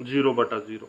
0/0।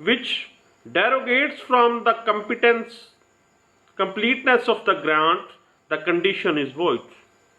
which derogates from the completeness of the grant, the condition is void.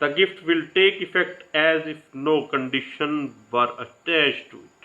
The gift will take effect as if no condition were attached to it.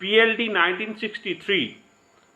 PLD 1963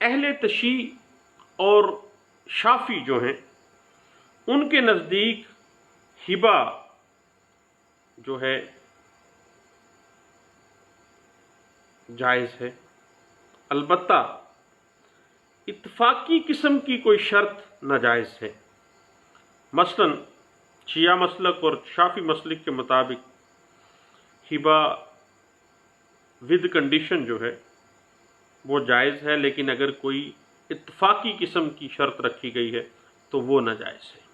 اہل تشیع اور شافی جو ہیں ان کے نزدیک ہبہ جو ہے جائز ہے، البتہ اتفاقی قسم کی کوئی شرط ناجائز ہے۔ مثلا شیعہ مسلک اور شافی مسلک کے مطابق ہبہ ود کنڈیشن جو ہے وہ جائز ہے، لیکن اگر کوئی اتفاقی قسم کی شرط رکھی گئی ہے تو وہ ناجائز ہے۔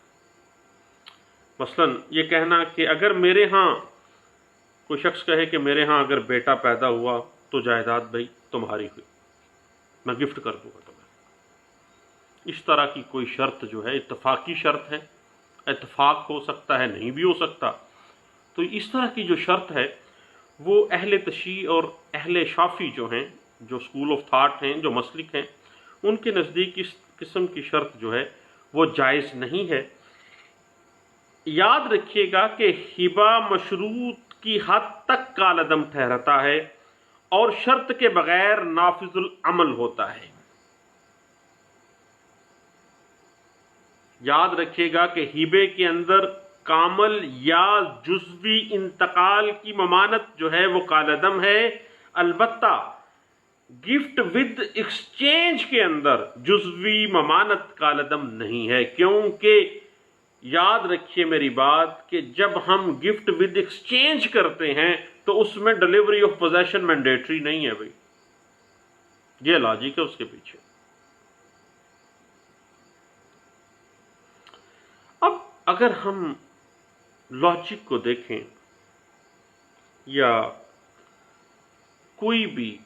مثلا یہ کہنا کہ اگر میرے ہاں کوئی شخص کہے کہ میرے ہاں اگر بیٹا پیدا ہوا تو جائیداد بھائی تمہاری ہوئی، میں گفٹ کر دوں گا تمہیں، اس طرح کی کوئی شرط جو ہے اتفاقی شرط ہے، اتفاق ہو سکتا ہے نہیں بھی ہو سکتا، تو اس طرح کی جو شرط ہے وہ اہل تشیع اور اہل شافی جو ہیں، جو اسکول آف تھاٹ ہیں، جو مسلک ہیں، ان کے نزدیک اس قسم کی شرط جو ہے وہ جائز نہیں ہے۔ یاد رکھیے گا کہ ہبہ مشروط کی حد تک کالعدم ٹھہرتا ہے اور شرط کے بغیر نافذ العمل ہوتا ہے۔ یاد رکھیے گا کہ ہبے کے اندر کامل یا جزوی انتقال کی ممانت جو ہے وہ کالعدم ہے، البتہ گفٹ ود ایکسچینج کے اندر جزوی ممانت کالعدم نہیں ہے، کیونکہ یاد رکھیے میری بات کہ جب ہم گفٹ ود ایکسچینج کرتے ہیں تو اس میں ڈیلیوری آف پوزیشن مینڈیٹری نہیں ہے بھائی، یہ لاجک ہے اس کے پیچھے۔ اب اگر ہم لاجک کو دیکھیں یا کوئی بھی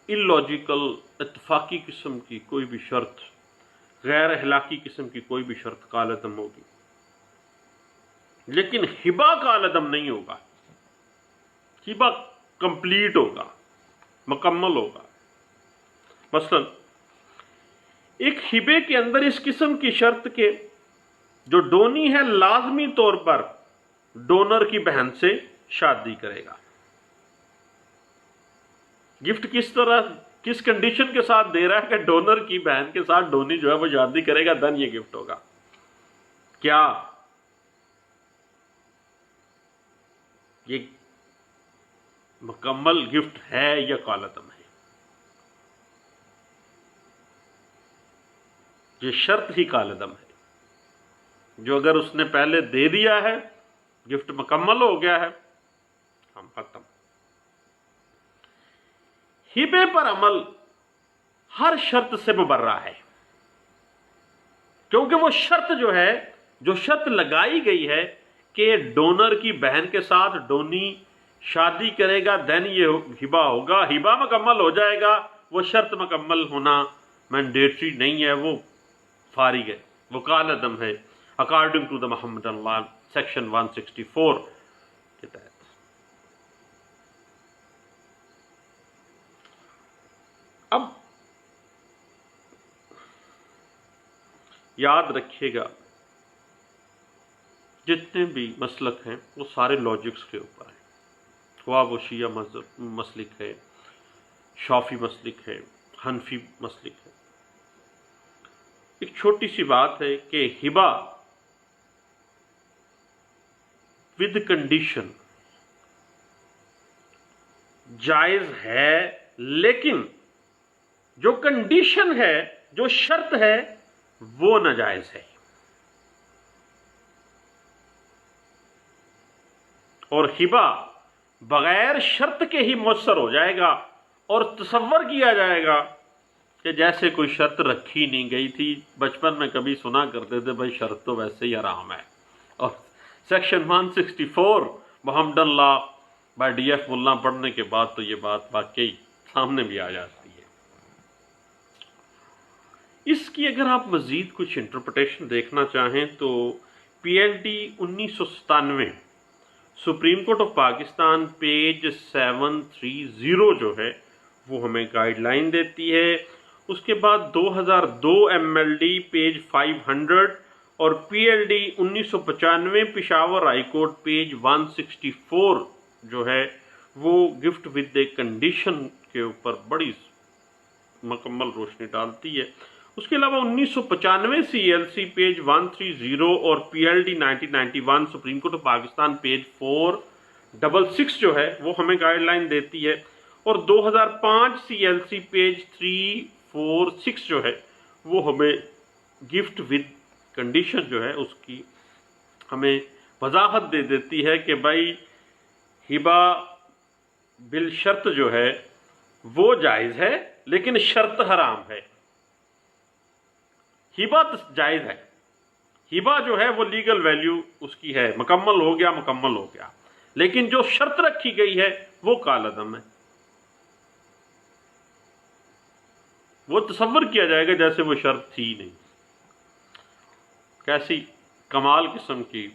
اللاجیکل اتفاقی قسم کی کوئی بھی شرط، غیر اخلاقی قسم کی کوئی بھی شرط کالعدم ہوگی، لیکن ہبہ کالعدم نہیں ہوگا، ہبہ کمپلیٹ ہوگا، مکمل ہوگا۔ مثلا ایک ہبے کے اندر اس قسم کی شرط کے جو ڈونی ہے لازمی طور پر ڈونر کی بہن سے شادی کرے گا۔ گفٹ کس طرح کس کنڈیشن کے ساتھ دے رہا ہے کہ ڈونر کی بہن کے ساتھ ڈونی جو ہے وہ شادی کرے گا، دن یہ گفٹ ہوگا۔ کیا یہ مکمل گفٹ ہے یا کالعدم ہے؟ یہ شرط ہی کالعدم ہے، جو اگر اس نے پہلے دے دیا ہے گفٹ مکمل ہو گیا ہے، ہم ختم۔ ہبے پر عمل ہر شرط سے مبرہ ہے، کیونکہ وہ شرط جو ہے، جو شرط لگائی گئی ہے کہ ڈونر کی بہن کے ساتھ ڈونی شادی کرے گا دین یہ ہبہ ہوگا، ہبہ مکمل ہو جائے گا، وہ شرط مکمل ہونا مینڈیٹری نہیں ہے، وہ فارغ ہے، وہ کالعدم ہے according to the Mohammedan law section 164 کے تحت۔ اب یاد رکھیے گا جتنے بھی مسلک ہیں وہ سارے لاجکس کے اوپر ہیں، خواہ وہ شیعہ مسلک ہے، شافی مسلک ہے، حنفی مسلک ہے۔ ایک چھوٹی سی بات ہے کہ ہبہ ود کنڈیشن جائز ہے، لیکن جو کنڈیشن ہے، جو شرط ہے وہ ناجائز ہے، اور ہبہ بغیر شرط کے ہی مؤثر ہو جائے گا، اور تصور کیا جائے گا کہ جیسے کوئی شرط رکھی نہیں گئی تھی۔ بچپن میں کبھی سنا کرتے تھے بھائی شرط تو ویسے ہی حرام ہے، اور section 164 Mohammedan law by D F Mulla پڑھنے کے بعد تو یہ بات واقعی سامنے بھی آ جاتی ہے۔ اس کی اگر آپ مزید کچھ انٹرپریٹیشن دیکھنا چاہیں تو P L D 1997 supreme court of Pakistan page 730 جو ہے وہ ہمیں گائیڈ لائن دیتی ہے۔ اس کے بعد 2002 ایم ایل ڈی پیج 500 اور P L D 1995 Peshawar high court page 164 جو ہے وہ گفٹ ود اے کنڈیشن کے اوپر بڑی مکمل روشنی ڈالتی ہے۔ اس کے علاوہ 1995 CLC پیج 130 اور PLD 1991 supreme court of Pakistan page 466 جو ہے وہ ہمیں گائیڈ لائن دیتی ہے، اور 2005 CLC پیج 346 جو ہے وہ ہمیں گفٹ ود کنڈیشن جو ہے اس کی ہمیں وضاحت دے دیتی ہے کہ بھائی ہبہ بالشرط جو ہے وہ جائز ہے، لیکن شرط حرام ہے۔ ہبہ جائز ہے، ہبہ جو ہے وہ لیگل ویلیو اس کی ہے، مکمل ہو گیا، لیکن جو شرط رکھی گئی ہے وہ کالعدم ہے۔ وہ تصور کیا جائے گا جیسے وہ شرط تھی نہیں۔ کیسی کمال قسم کی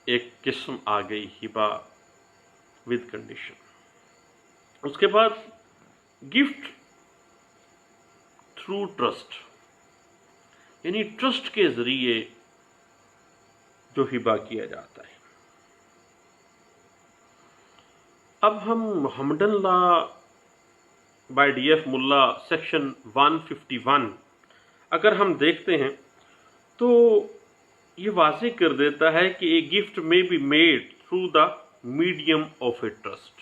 ایک قسم آ گئی ہبہ ود کنڈیشن۔ اس کے بعد گفٹ تھرو ٹرسٹ، یعنی ٹرسٹ کے ذریعے جو ہبہ کیا جاتا ہے۔ اب ہم محمدن لا بائی DF ملا سیکشن 151 اگر ہم دیکھتے ہیں تو یہ واضح کر دیتا ہے کہ a gift may be made through the medium of a trust.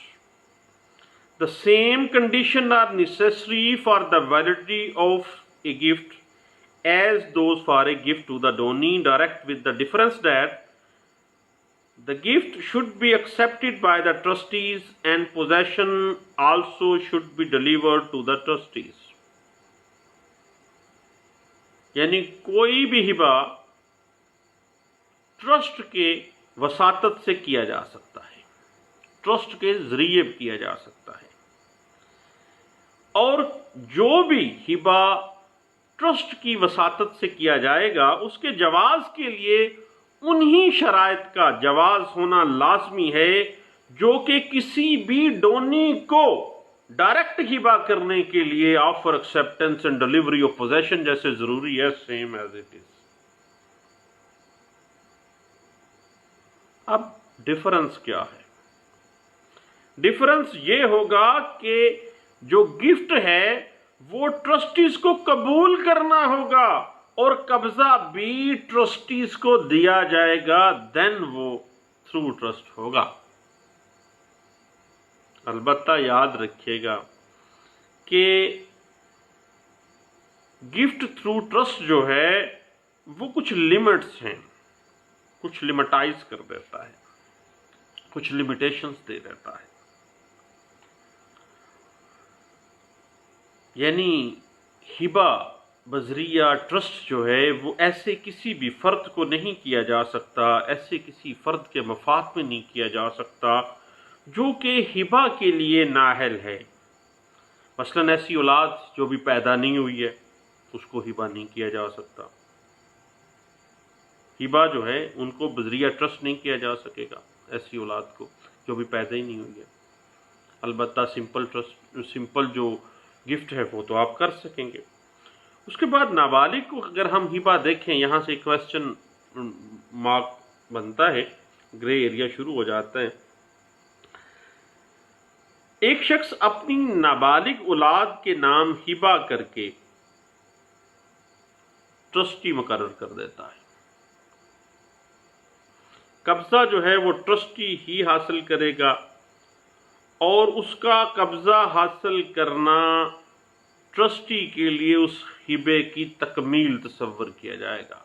The same conditions are necessary for the validity of a gift as those for a gift to the donee direct, with the difference that the gift should be accepted by the trustees and possession also should be delivered to the trustees. یعنی کوئی بھی ہبہ trust کے وساطت سے کیا جا سکتا ہے، trust کے ذریعے کیا جا سکتا ہے، اور جو بھی ہبہ ٹرسٹ کی وساطت سے کیا جائے گا اس کے جواز کے لیے انہی شرائط کا جواز ہونا لازمی ہے جو کہ کسی بھی ڈونی کو ڈائریکٹ ہبہ کرنے کے لیے offer acceptance and delivery of position جیسے ضروری ہے، سیم ایز اٹ از۔ اب ڈفرنس کیا ہے؟ ڈفرنس یہ ہوگا کہ جو گفٹ ہے وہ ٹرسٹیز کو قبول کرنا ہوگا اور قبضہ بھی ٹرسٹیز کو دیا جائے گا، دین وہ تھرو ٹرسٹ ہوگا۔ البتہ یاد رکھیے گا کہ گفٹ تھرو ٹرسٹ جو ہے وہ کچھ لمٹس ہیں، کچھ لمٹائز کر دیتا ہے، کچھ لمیٹیشنز دے دیتا ہے۔ یعنی ہبہ بذریعہ ٹرسٹ جو ہے وہ ایسے کسی بھی فرد کو نہیں کیا جا سکتا، ایسے کسی فرد کے مفاد میں نہیں کیا جا سکتا جو کہ ہبہ کے لیے نااہل ہے۔ مثلاً ایسی اولاد جو بھی پیدا نہیں ہوئی ہے اس کو ہبہ نہیں کیا جا سکتا۔ ہبہ جو ہے ان کو بذریعہ ٹرسٹ نہیں کیا جا سکے گا، ایسی اولاد کو جو بھی پیدا ہی نہیں ہوئی ہے۔ البتہ سمپل جو گفٹ ہے وہ تو آپ کر سکیں گے۔ اس کے بعد نابالغ کو اگر ہم ہبہ دیکھیں، یہاں سے کویسچن مارک بنتا ہے، گرے ایریا شروع ہو جاتا ہے۔ ایک شخص اپنی نابالغ اولاد کے نام ہبہ کر کے ٹرسٹی مقرر کر دیتا ہے۔ قبضہ جو ہے وہ ٹرسٹی ہی حاصل کرے گا اور اس کا قبضہ حاصل کرنا ٹرسٹی کے لیے اس ہبے کی تکمیل تصور کیا جائے گا۔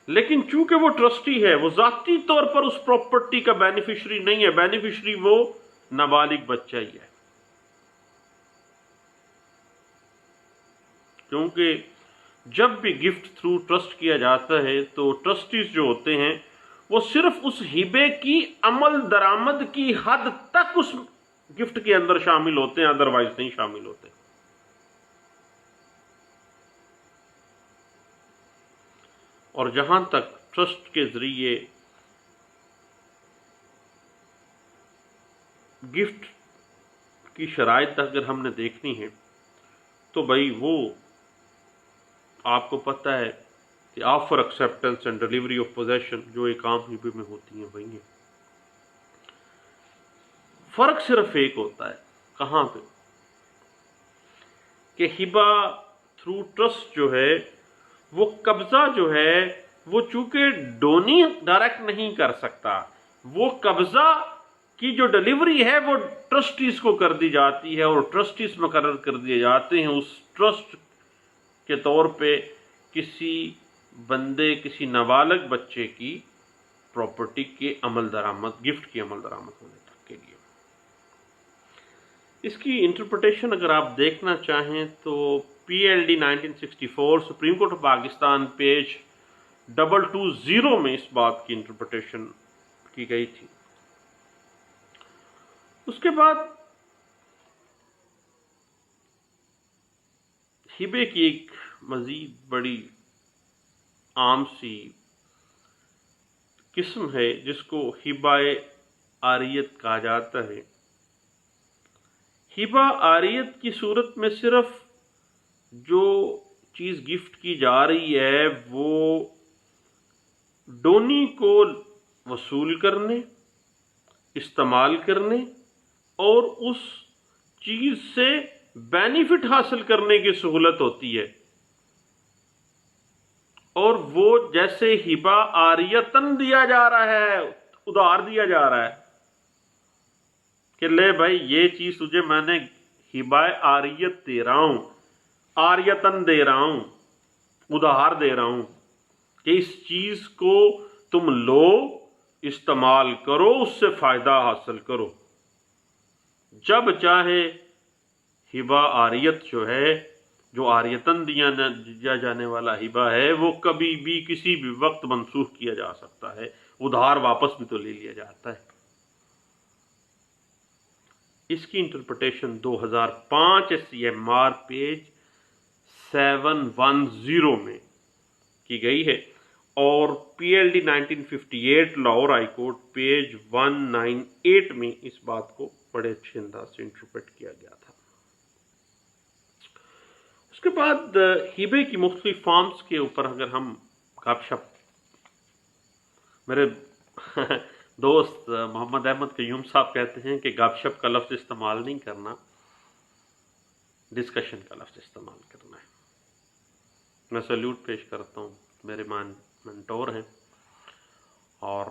لیکن چونکہ وہ ٹرسٹی ہے، وہ ذاتی طور پر اس پراپرٹی کا بینیفیشری نہیں ہے، بینیفیشری وہ نابالغ بچہ ہی ہے، کیونکہ جب بھی گفٹ تھرو ٹرسٹ کیا جاتا ہے تو ٹرسٹیز جو ہوتے ہیں وہ صرف اس ہبے کی عمل درآمد کی حد تک اس گفٹ کے اندر شامل ہوتے ہیں، ادروائز نہیں شامل ہوتے۔ اور جہاں تک ٹرسٹ کے ذریعے گفٹ کی شرائط اگر ہم نے دیکھنی ہے تو بھائی وہ آپ کو پتہ ہے کہ offer acceptance and delivery of position جو ایک عام ہبے میں ہوتی ہیں وہی ہیں۔ فرق صرف ایک ہوتا ہے، کہاں پہ؟ کہ ہبہ تھرو ٹرسٹ جو ہے وہ قبضہ جو ہے وہ چونکہ ڈونی ڈائریکٹ نہیں کر سکتا، وہ قبضہ کی جو ڈلیوری ہے وہ ٹرسٹیز کو کر دی جاتی ہے، اور ٹرسٹیز مقرر کر دیے جاتے ہیں اس ٹرسٹ کے طور پہ کسی بندے، کسی نابالغ بچے کی پراپرٹی کے عمل درآمد، گفٹ کی عمل درآمد ہونے تک کے لیے۔ اس کی انٹرپریٹیشن اگر آپ دیکھنا چاہیں تو P L D 1964 supreme court of Pakistan page 220 میں اس بات کی انٹرپریٹیشن کی گئی تھی۔ اس کے بعد ہبے کی ایک مزید بڑی عام سی قسم ہے جس کو ہبہ عاریت کہا جاتا ہے۔ ہبہ عاریت کی صورت میں صرف جو چیز گفٹ کی جا رہی ہے وہ ڈونی کو وصول کرنے، استعمال کرنے اور اس چیز سے بینیفٹ حاصل کرنے کی سہولت ہوتی ہے، اور وہ جیسے ہبہ عاریتن دیا جا رہا ہے، ادھار دیا جا رہا ہے کہ لے بھائی یہ چیز تجھے میں نے ہبہ عاریت دے رہا ہوں، عاریتن دے رہا ہوں، ادھار دے رہا ہوں کہ اس چیز کو تم لو، استعمال کرو، اس سے فائدہ حاصل کرو۔ جب چاہے ہبہ عاریت جو ہے، جو عاریتن دیا جانے والا ہبہ ہے، وہ کبھی بھی کسی بھی وقت منسوخ کیا جا سکتا ہے، ادھار واپس بھی تو لے لیا جاتا ہے۔ اس کی انٹرپریٹیشن 2005 SCMR پیج 710 میں کی گئی ہے، اور P L D 1958 Lahore high court page 198 میں اس بات کو بڑے اچھے انداز سے انٹرپریٹ کیا گیا تھا۔ اس کے بعد ہبے کی مختلف فارمز کے اوپر اگر ہم گپ شپ، میرے دوست محمد احمد قیوم صاحب کہتے ہیں کہ گپ شپ کا لفظ استعمال نہیں کرنا، ڈسکشن کا لفظ استعمال کرنا ہے۔ میں سیلیوٹ پیش کرتا ہوں، میرے مینٹور ہیں اور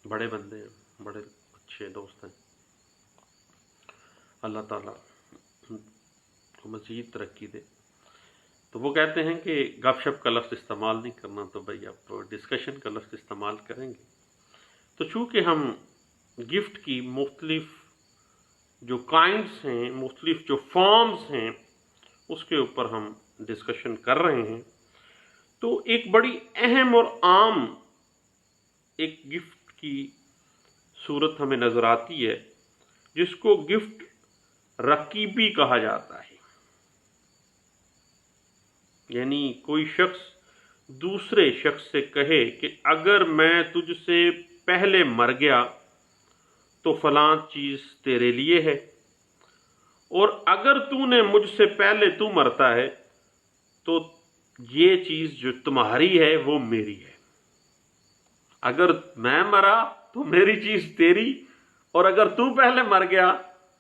بڑے بندے ہیں، بڑے اچھے دوست ہیں، اللہ تعالیٰ کو مزید ترقی دے۔ تو وہ کہتے ہیں کہ گپ شپ کا لفظ استعمال نہیں کرنا، تو بھائی آپ ڈسکشن کا لفظ استعمال کریں گے۔ تو چونکہ ہم گفٹ کی مختلف جو کائنڈس ہیں، مختلف جو فارمز ہیں، اس کے اوپر ہم ڈسکشن کر رہے ہیں، تو ایک بڑی اہم اور عام ایک گفٹ کی صورت ہمیں نظر آتی ہے جس کو گفٹ رقیبی کہا جاتا ہے۔ یعنی کوئی شخص دوسرے شخص سے کہے کہ اگر میں تجھ سے پہلے مر گیا تو فلاں چیز تیرے لیے ہے، اور اگر تو نے مجھ سے پہلے تو مرتا ہے تو یہ چیز جو تمہاری ہے وہ میری ہے۔ اگر میں مرا تو میری چیز تیری، اور اگر تو پہلے مر گیا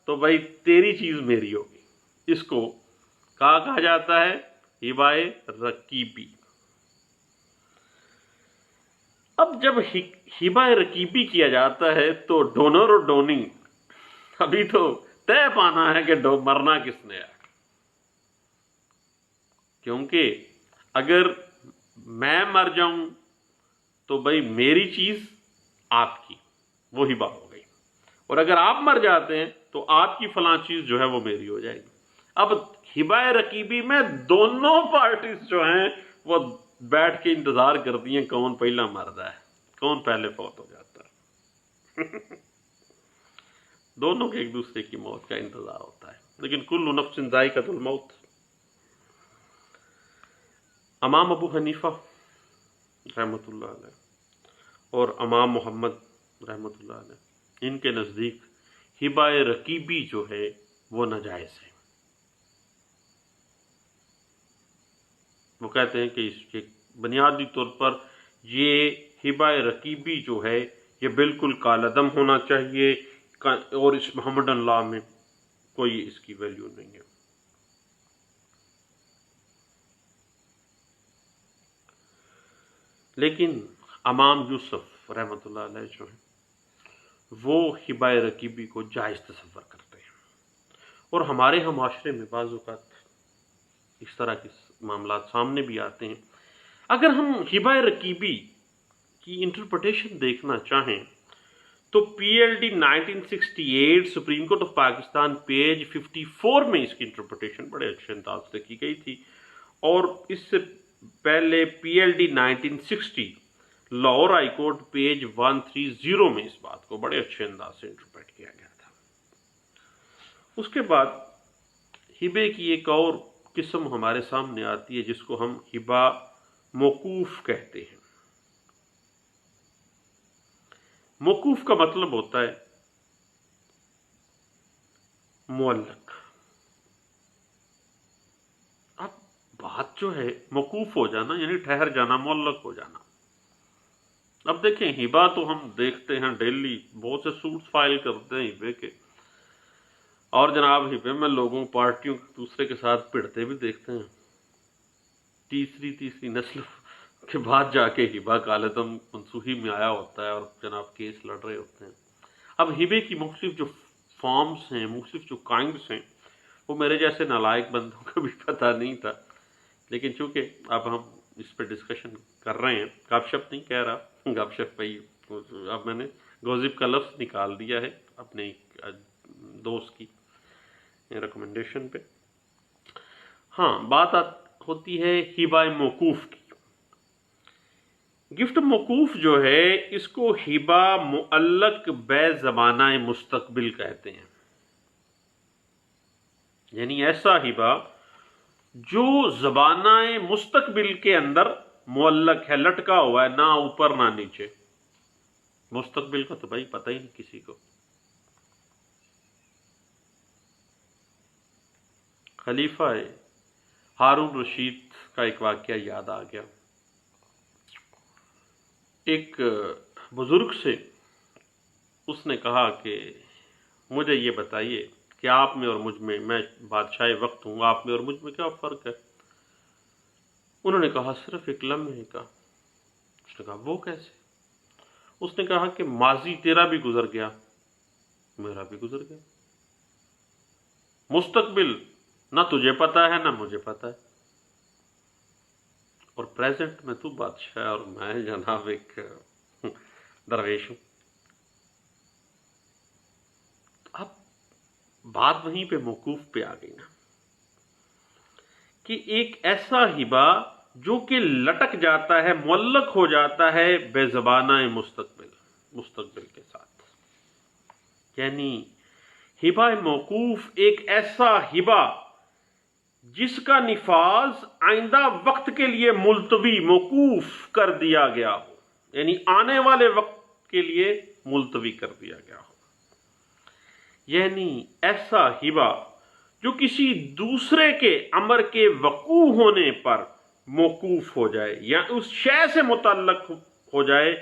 تو بھائی تیری چیز میری ہوگی۔ اس کو کہا جاتا ہے ہبہ رقیبی۔ اب جب ہبہ رقیبی کیا جاتا ہے تو ڈونر اور ڈونی ابھی تو طے پانا ہے کہ مرنا کس نے ہے، کیونکہ اگر میں مر جاؤں تو بھائی میری چیز آپ کی، وہ ہبہ ہو گئی، اور اگر آپ مر جاتے ہیں تو آپ کی فلاں چیز جو ہے وہ میری ہو جائے گی۔ اب ہبہ رقیبی میں دونوں پارٹیز جو ہیں وہ بیٹھ کے انتظار کرتی ہیں کون پہلا مردا ہے، کون پہلے فوت ہو جاتا ہے۔ دونوں کے ایک دوسرے کی موت کا انتظار ہوتا ہے، لیکن کل نفس ذائقۃ الموت۔ امام ابو حنیفہ رحمۃ اللہ علیہ اور امام محمد رحمۃ اللہ علیہ، ان کے نزدیک ہبہ رقیبی جو ہے وہ ناجائز ہے۔ وہ کہتے ہیں کہ اس کے بنیادی طور پر یہ ہبہ رقیبی جو ہے یہ بالکل کالعدم ہونا چاہیے، اور اس محمدن لا میں کوئی اس کی ویلیو نہیں ہے۔ لیکن امام یوسف رحمۃ اللہ علیہ جو ہیں وہ ہبہ رکیبی کو جائز تصور کرتے ہیں، اور ہمارے ہم معاشرے میں بعض اوقات اس طرح کے معاملات سامنے بھی آتے ہیں۔ اگر ہم ہبہ رکیبی کی انٹرپریٹیشن دیکھنا چاہیں تو P L D 1968 supreme court of Pakistan page 54 میں اس کی انٹرپریٹیشن بڑے اچھے انداز سے کی گئی تھی، اور اس سے پہلے P L D 1960 Lahore high court page 130 میں اس بات کو بڑے اچھے انداز سے انٹرپریٹ کیا گیا تھا۔ اس کے بعد ہبے کی ایک اور قسم ہمارے سامنے آتی ہے جس کو ہم ہبہ موقوف کہتے ہیں۔ موقوف کا مطلب ہوتا ہے معلق۔ اب بات جو ہے موقوف ہو جانا یعنی ٹھہر جانا، معلق ہو جانا۔ اب دیکھیں ہبہ تو ہم دیکھتے ہیں ڈیلی، بہت سے سوٹس فائل کرتے ہیں ہبے کے، اور جناب ہبے میں لوگوں پارٹیوں دوسرے کے ساتھ پڑتے بھی دیکھتے ہیں۔ تیسری نسل کے بعد جا کے ہبہ کالعدم منسوخی میں آیا ہوتا ہے اور جناب کیس لڑ رہے ہوتے ہیں۔ اب ہبے کی مختلف جو فارمز ہیں، مختلف جو کائنڈس ہیں، وہ میرے جیسے نالائق بندوں کو بھی پتہ نہیں تھا، لیکن چونکہ اب ہم اس پہ ڈسکشن کر رہے ہیں، گپ شپ نہیں کہہ رہا، گپ شپ پہ اب میں نے گوزب کا لفظ نکال دیا ہے اپنے دوست کی ریکمنڈیشن پہ۔ ہاں، بات ہوتی ہے ہبہ موقوف کی۔ گفٹ موقوف جو ہے اس کو ہبہ معلق بے زمانہ مستقبل کہتے ہیں، یعنی ایسا ہبہ جو زمانہ مستقبل کے اندر معلق ہے، لٹکا ہوا ہے، نہ اوپر نہ نیچے۔ مستقبل کا تو بھائی پتہ ہی نہیں کسی کو۔ خلیفہ ہارون رشید کا ایک واقعہ یاد آ گیا۔ ایک بزرگ سے اس نے کہا کہ مجھے یہ بتائیے کہ آپ میں اور مجھ میں بادشاہ وقت ہوں، آپ میں اور مجھ میں کیا فرق ہے؟ انہوں نے کہا صرف ایک لمحے کا۔ اس نے کہا وہ کیسے؟ اس نے کہا کہ ماضی تیرا بھی گزر گیا، میرا بھی گزر گیا۔ مستقبل نہ تجھے پتا ہے نہ مجھے پتا ہے، اور پریزنٹ میں تو بادشاہ اور میں جناب ایک درویش ہوں۔ اب بات وہیں پہ موقوف پہ آ گئی نا، کہ ایک ایسا ہبہ جو کہ لٹک جاتا ہے، معلق ہو جاتا ہے بے زبانہ مستقبل کے ساتھ، یعنی ہبہ موقوف ایک ایسا ہبہ جس کا نفاذ آئندہ وقت کے لیے ملتوی موقوف کر دیا گیا ہو، یعنی آنے والے وقت کے لیے ملتوی کر دیا گیا ہو، یعنی ایسا ہبہ جو کسی دوسرے کے امر کے وقوع ہونے پر موقوف ہو جائے یا اس شے سے متعلق ہو جائے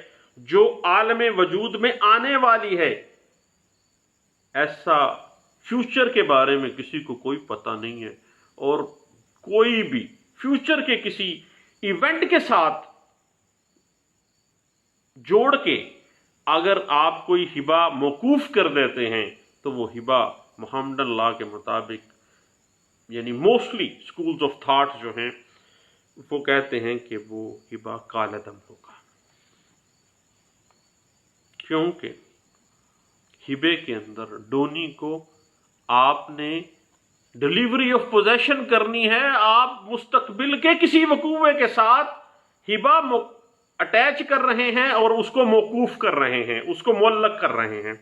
جو عالم وجود میں آنے والی ہے۔ ایسا فیوچر کے بارے میں کسی کو کوئی پتہ نہیں ہے، اور کوئی بھی فیوچر کے کسی ایونٹ کے ساتھ جوڑ کے اگر آپ کوئی ہبہ موقوف کر دیتے ہیں تو وہ ہبہ محمدن لا کے مطابق، یعنی موسٹلی سکولز آف تھاٹ جو ہیں وہ کہتے ہیں کہ وہ ہبہ کالعدم ہوگا، کیونکہ ہبے کے اندر ڈونی کو آپ نے ڈیلیوری آف پوزیشن کرنی ہے، آپ مستقبل کے کسی وقوع کے ساتھ ہبہ اٹیچ کر رہے ہیں اور اس کو موقوف کر رہے ہیں، اس کو معلق کر رہے ہیں۔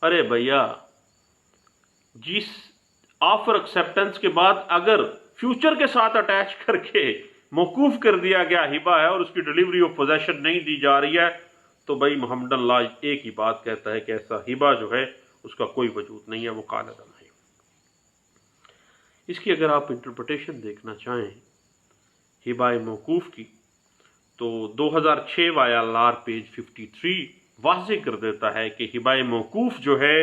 ارے بھیا، جس آفر ایکسیپٹنس کے بعد اگر فیوچر کے ساتھ اٹیچ کر کے موقوف کر دیا گیا ہبہ ہے اور اس کی ڈیلیوری آف پوزیشن نہیں دی جا رہی ہے، تو بھائی محمدن لا ایک ہی بات کہتا ہے کہ ایسا ہبہ جو ہے اس کا کوئی وجود نہیں ہے، وہ کالعدم ہے۔ اس کی اگر آپ انٹرپریٹیشن دیکھنا چاہیں ہبہ موقوف کی تو 2006 YLR پیج 53 واضح کر دیتا ہے کہ ہبہ موقوف جو ہے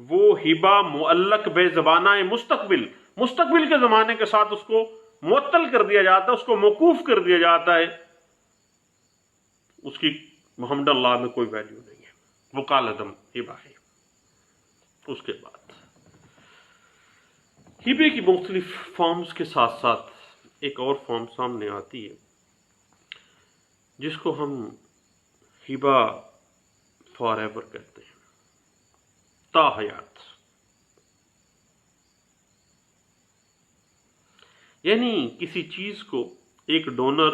وہ ہبہ معلق بے زبانہ مستقبل کے زمانے کے ساتھ اس کو معطل کر دیا جاتا ہے، اس کو موقوف کر دیا جاتا ہے، اس کی محمد اللہ میں کوئی ویلیو نہیں ہے، وہ کالعدم ہبہ ہے۔ اس کے بعد ہبے کی مختلف فارمز کے ساتھ ساتھ ایک اور فارم سامنے آتی ہے جس کو ہم ہبہ فار ایور کہتے ہیں، تا حیات۔ یعنی کسی چیز کو ایک ڈونر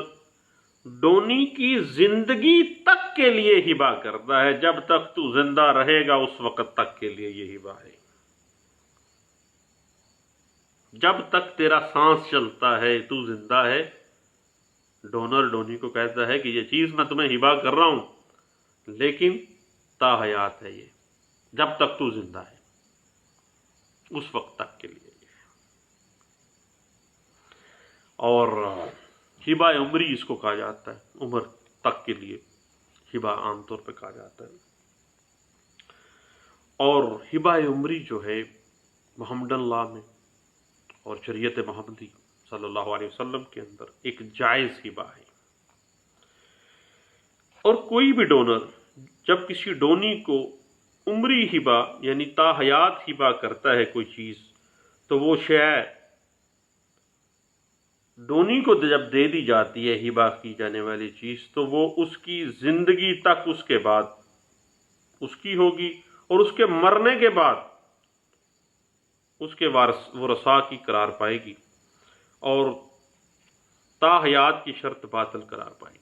ڈونی کی زندگی تک کے لیے ہبہ کرتا ہے، جب تک تو زندہ رہے گا اس وقت تک کے لیے یہ ہبہ ہے، جب تک تیرا سانس چلتا ہے تو زندہ ہے۔ ڈونر ڈونی کو کہتا ہے کہ یہ چیز میں تمہیں ہبہ کر رہا ہوں لیکن تا حیات ہے، یہ جب تک تو زندہ ہے اس وقت تک کے لیے یہ ہے۔ اور ہبہ عمری اس کو کہا جاتا ہے، عمر تک کے لیے ہبہ عام طور پہ کہا جاتا ہے۔ اور ہبہ عمری جو ہے محمد اللہ میں اور شریعت محمدی صلی اللہ علیہ وسلم کے اندر ایک جائز ہبہ ہے۔ اور کوئی بھی ڈونر جب کسی ڈونی کو عمری ہبہ یعنی تا حیات ہبہ کرتا ہے کوئی چیز، تو وہ شے ڈونی کو جب دے دی جاتی ہے ہبہ کی جانے والی چیز، تو وہ اس کی زندگی تک اس کے بعد اس کی ہوگی، اور اس کے مرنے کے بعد اس کے ورثاء کی قرار پائے گی اور تا حیات کی شرط باطل قرار پائے گی۔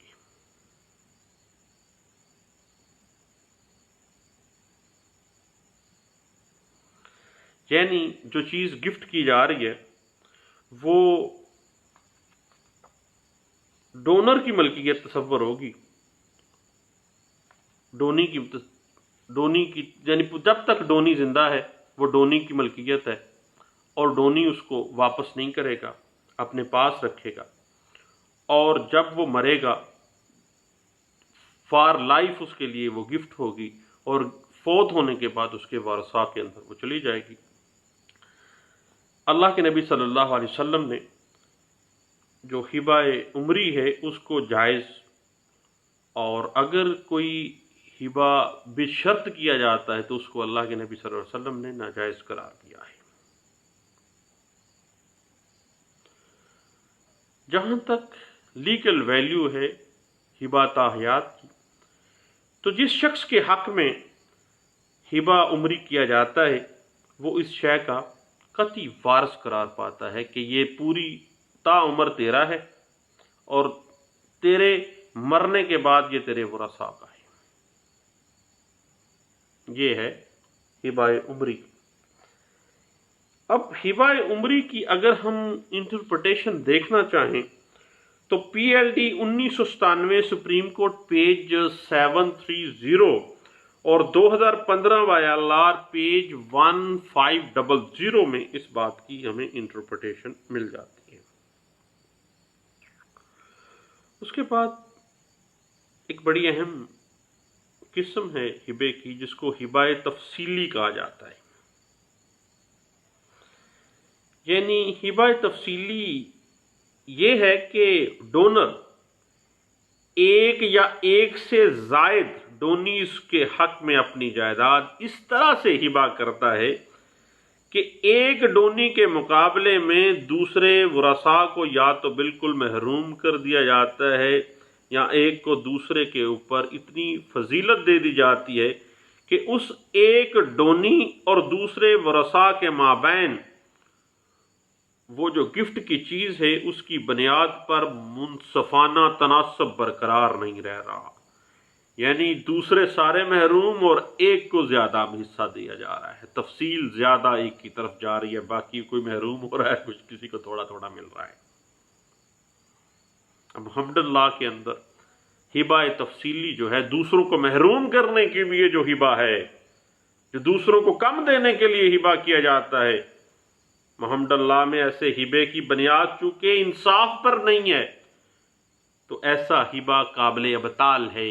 یعنی جو چیز گفٹ کی جا رہی ہے وہ ڈونر کی ملکیت تصور ہوگی، ڈونی کی یعنی جب تک ڈونی زندہ ہے وہ ڈونی کی ملکیت ہے، اور ڈونی اس کو واپس نہیں کرے گا، اپنے پاس رکھے گا، اور جب وہ مرے گا فار لائف اس کے لیے وہ گفٹ ہوگی، اور فوت ہونے کے بعد اس کے ورثاء کے اندر وہ چلی جائے گی۔ اللہ کے نبی صلی اللہ علیہ وسلم نے جو ہبہ عمری ہے اس کو جائز، اور اگر کوئی ہبہ بشرط کیا جاتا ہے تو اس کو اللہ کے نبی صلی اللہ علیہ وسلم نے ناجائز قرار دیا ہے۔ جہاں تک لیگل ویلیو ہے ہبہ تا حیات کی، تو جس شخص کے حق میں ہبہ عمری کیا جاتا ہے وہ اس شے کا قطعی وارث قرار پاتا ہے کہ یہ پوری تا عمر تیرا ہے، اور تیرے مرنے کے بعد یہ تیرے ورثاء کا ہے۔ یہ ہے ہبہ عمری۔ اب ہبہ عمری کی اگر ہم انٹرپریٹیشن دیکھنا چاہیں تو P L D 1997 supreme court page 730 اور 2015 YLR پیج 1500 میں اس بات کی ہمیں انٹرپریٹیشن مل جاتی ہے۔ اس کے بعد ایک بڑی اہم قسم ہے ہبے کی جس کو ہبہ تفصیلی کہا جاتا ہے۔ یعنی ہبہ تفصیلی یہ ہے کہ ڈونر ایک یا ایک سے زائد ڈونیز کے حق میں اپنی جائیداد اس طرح سے ہبہ کرتا ہے کہ ایک ڈونی کے مقابلے میں دوسرے ورثاء کو یا تو بالکل محروم کر دیا جاتا ہے یا ایک کو دوسرے کے اوپر اتنی فضیلت دے دی جاتی ہے کہ اس ایک ڈونی اور دوسرے ورثاء کے مابین وہ جو گفٹ کی چیز ہے اس کی بنیاد پر منصفانہ تناسب برقرار نہیں رہ رہا، یعنی دوسرے سارے محروم اور ایک کو زیادہ حصہ دیا جا رہا ہے، تفصیل زیادہ ایک کی طرف جا رہی ہے، باقی کوئی محروم ہو رہا ہے، کچھ کسی کو تھوڑا تھوڑا مل رہا ہے۔ اب حمد اللہ کے اندر ہبہ تفصیلی جو ہے دوسروں کو محروم کرنے کے لیے جو ہبہ ہے، جو دوسروں کو کم دینے کے لیے ہبہ کیا جاتا ہے، محمد اللہ میں ایسے ہبے کی بنیاد چونکہ انصاف پر نہیں ہے تو ایسا ہبہ قابل ابطال ہے،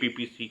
PPC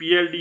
PLD